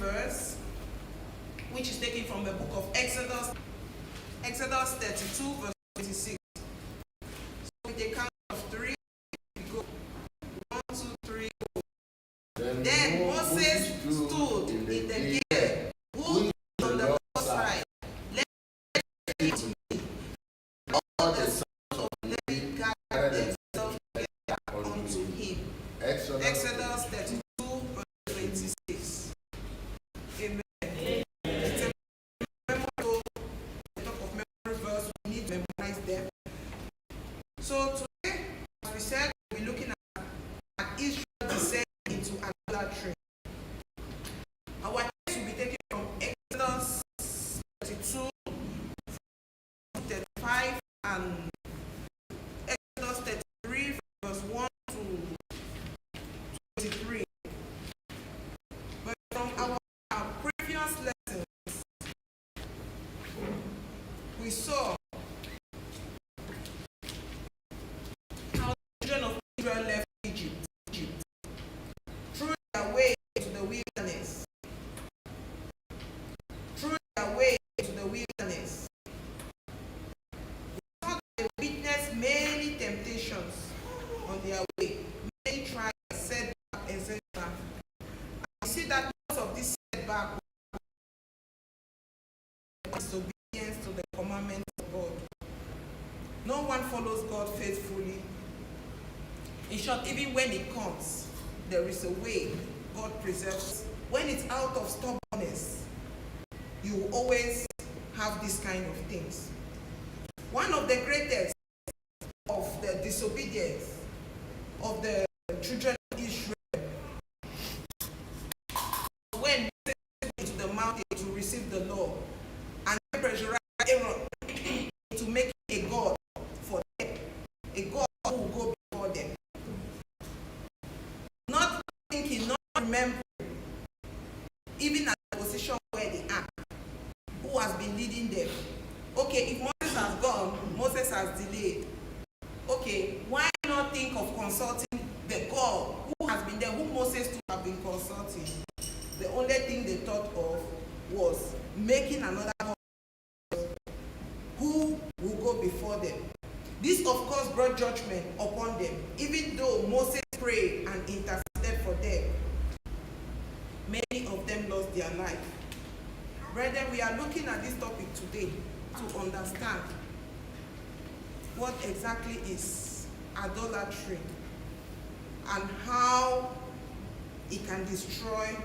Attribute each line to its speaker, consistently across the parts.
Speaker 1: verse, which is taken from the book of Exodus 32, verse 26. So with a count of 3, we go. 1, 2, 3, go. Then Moses stood in the gate, who on the Lord's side, let him all the sons of Levi gather themselves together unto him. Exodus 32, verse 26. Amen. It's a talk of memory verse. We need to memorize them. So today, as we said, we'll be looking at Israel descent into idolatry. Our text will be taken from Exodus 32, 35, and Exodus 33, verse 1 to 23. But from our previous lessons, we saw how the children of Israel left Egypt through their way to the wilderness. Through their way to the wilderness. We saw that they witnessed many temptations on their way, many trials, setbacks, etc. And we see that most of this setback was disobedience to the commandments of God. No one follows God faithfully. In short, even when it comes, there is a way God preserves. When it's out of stubbornness, you will always have these kind of things. One of the greatest of the disobedience of the children of Israel, when they went to the mountain to receive the law, and they pressurized Aaron to make a god for them, a god who will go before them. Not thinking, not remembering, even at the position where they are, who has been leading them. Okay, if Moses has gone, Moses has delayed. Okay, why not think of consulting the God who has been there, who Moses too have been consulting? The only thing they thought of was making another God who will go before them. This, of course, brought judgment upon them, even though Moses prayed and interceded for them. Many of them lost their life. Brethren, we are looking at this topic today to understand what exactly is idolatry and how it can destroy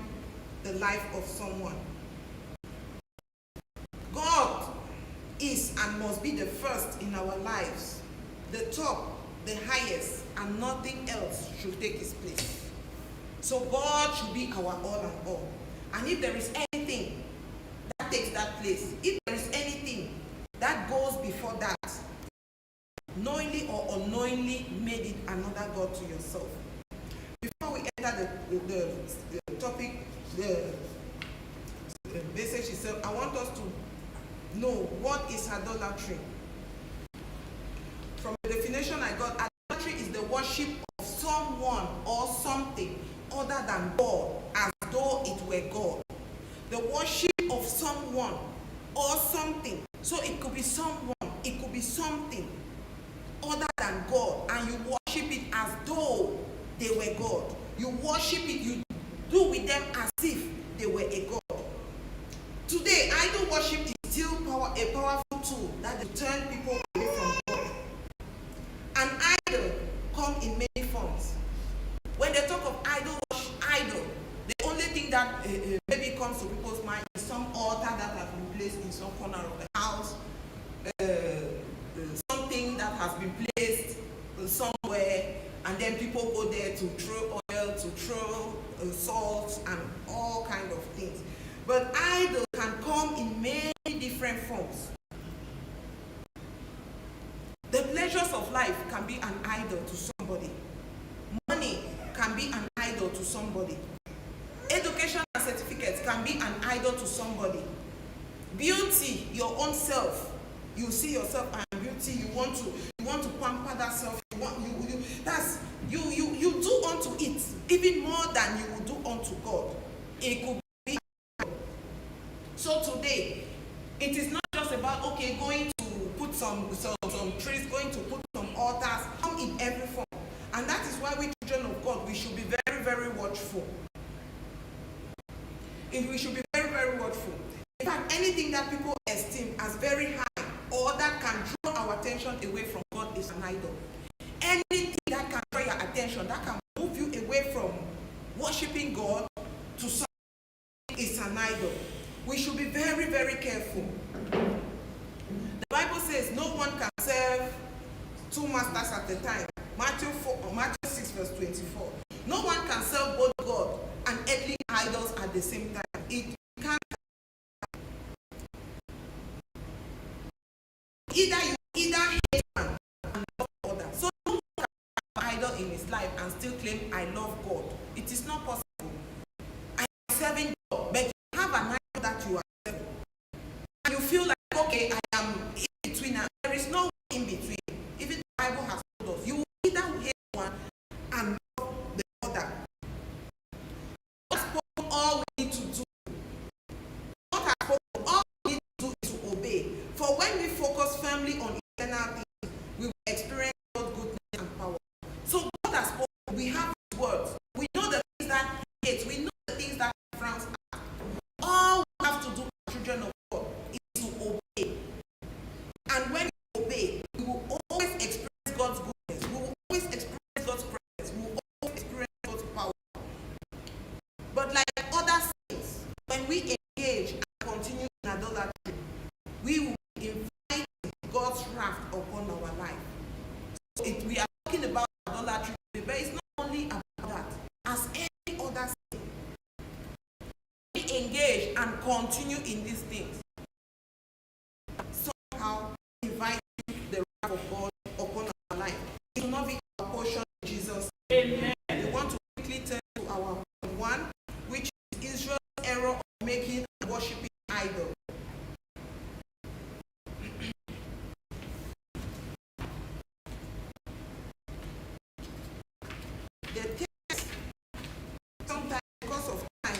Speaker 1: the life of someone. God is and must be the first in our lives, the top, the highest, and nothing else should take his place. So God should be our all and all. And if there is anything that takes that place, if there is anything that goes before that, knowingly or unknowingly made it another God to yourself. Before we enter the topic, the message itself, I want us to know what is idolatry. From the definition I got, idolatry is the worship of someone or something other than God, as though it were God. The worship of someone or something. So it could be someone, it could be something other than God, and you worship it as though they were God. You worship it, you do with them as if they were a God. Today, idol worship is still a powerful tool that will turn people away from God. An idol comes in many forms. When they talk of idol, the only thing that maybe comes to people's mind is some altar that has been placed in some corner of the house, something that has been placed somewhere, and then people go there to throw oil, to throw salt, and all kind of things. But idol can come in many different forms. The pleasures of life can be an idol to somebody. Money can be an idol to somebody. Education and certificates can be an idol to somebody. Beauty, your own self. You see yourself and beauty. You want to pamper that self. You do unto it even more than you would do unto God. It could So today, it is not just about, okay, going to put some trees, going to put some altars, come in every form. And that is why we children of God, we should be very, very watchful. We should be very, very watchful. In fact, anything that people esteem as very high or that can draw our attention away from God is an idol. Anything that can draw your attention, that can move you away from worshiping God to something is an idol. We should be very, very careful. The Bible says no one can serve two masters at a time. Matthew 6 verse 24. No one can serve both God and earthly idols at the same time. It can't. Either hate one and love the other. So no one can have an idol in his life and still claim I love God. It is not possible. I am serving God, but you have an idol that you are serving. And you feel like, okay, I am in between. There is no in between. Even the Bible has told us, you will either hate one and love the other. God has spoken all we need to do. God has spoken all we need to do is to obey. For when we focus firmly on eternal things, we will experience God's goodness and power. So God has spoken. We have His words. We know the things that He hates. We know the things that He frowns at. All we have to do as children of God is to obey. And when we obey, we will always experience God's goodness. We will always experience God's presence. We will always experience God's power. But like other sins, when we engage and continue in idolatry, we will invite God's wrath upon our life. So we are talking about idolatry, but it's not only about that. As any other sin, we engage and continue in these things. Somehow invite the wrath of God upon our life. It will not be our portion in Jesus' name. Amen. We want to quickly turn to our one, which is Israel's error of making and worshiping idols. The text, sometimes because of time,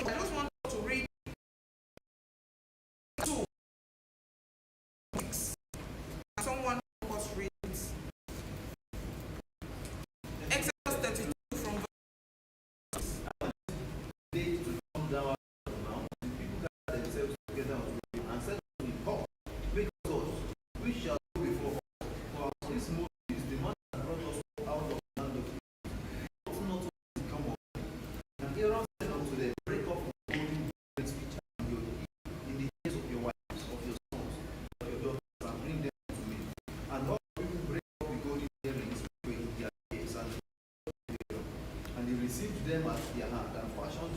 Speaker 1: I just want to read 2. Someone help us read this. Exodus 32 from verse.
Speaker 2: They to come down out of the mountain, the people gathered themselves together unto him and said to him, Come, make us gods, which shall go before us. For our this Moses, the man that brought us out of the land of Egypt, ought not to come up. And Aaron said unto them, Break off the golden bracelets which are in the ears of your wives, of your sons, of your daughters, and bring them to me. And all the people break off the golden earrings which were in their ears, and they received them at their hand, and fashioned